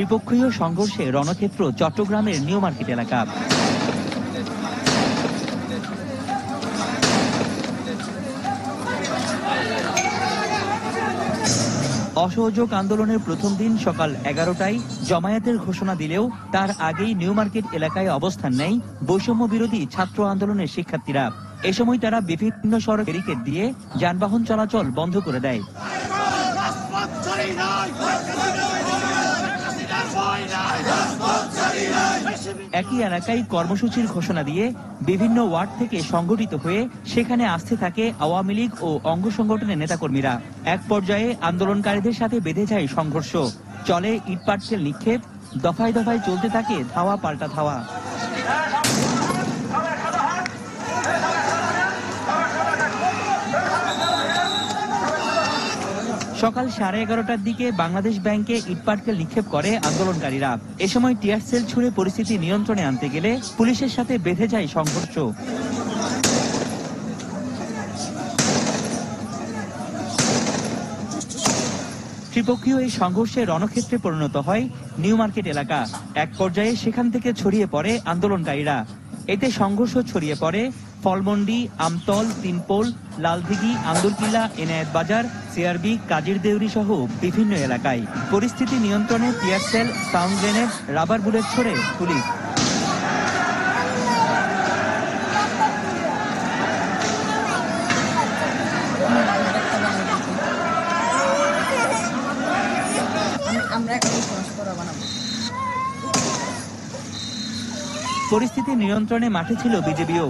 ত্রিপক্ষীয় সংঘর্ষে রণক্ষেত্র চট্টগ্রামের new market এলাকা। অসহযোগ আন্দোলনের প্রথম দিন সকাল 11টায় জমায়েতের ঘোষণা দিলেও তার আগেই নিউ মার্কেট এলাকায় অবস্থান নেয় বৈষম্য বিরোধী ছাত্র আন্দোলনের শিক্ষার্থীরা। এ সময় তারা বিভিন্ন সড়ক ব্যারিকেড দিয়ে যানবাহন চলাচল বন্ধ করে দেয়। একই এলাকায় কর্মসূচির ঘোষণা দিয়ে বিভিন্ন ওয়ার্ড থেকে সংগঠিত হয়ে সেখানে আসতে থাকে আওয়ামী লীগ ও অঙ্গ সংগঠনের নেতাকর্মীরা। এক পর্যায়ে আন্দোলনকারীদের সাথে বেঁধে যায় সংঘর্ষ, চলে ইটপাটকেল নিক্ষেপ, দফায় দফায় চলতে থাকে ধাওয়া পাল্টা ধাওয়া। সকাল 11:30টার দিকে বাংলাদেশ ব্যাংকে ইটপাটকেল নিক্ষেপ করে আন্দোলনকারীরা। এ সময় টিয়ার সেল ছুড়ে পরিস্থিতি নিয়ন্ত্রণে আনতে গেলে পুলিশের সাথে বেঁধে যায় সংঘর্ষ। ত্রিপক্ষীয় এই সংঘর্ষে রণক্ষেত্রে পরিণত হয় নিউ মার্কেট এলাকা। এক পর্যায়ে সেখান থেকে ছড়িয়ে পড়ে আন্দোলনকারীরা। এতে সংঘর্ষ ছড়িয়ে পড়ে ফলমন্ডি, আমতল, তিনপোল, লালদিঘি, আন্দরকিল্লা, এনায়েত বাজার, সিআরবি, কাজির দেউরি সহ বিভিন্ন এলাকায়। পরিস্থিতি নিয়ন্ত্রণে tear shell, sound grenade, rubber bullet ছোড়ে পুলিশ। পরিস্থিতি নিয়ন্ত্রণে মাঠে ছিল বিজিবিও।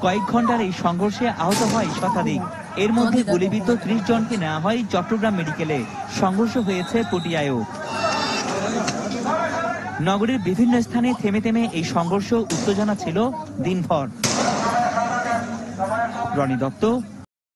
কয়েক ঘন্টার এই সংঘর্ষে আহত হয় শতাধিক। এর মধ্যে গুলিবিদ্ধ ৩০ জনকে নেওয়া হয় চট্টগ্রাম মেডিকেলে। সংঘর্ষ হয়েছে পটিয়ায়ও। নগরীর বিভিন্ন স্থানে থেমে থেমে এই সংঘর্ষ উত্তেজনা ছিল দিনভর। রনি দত্ত,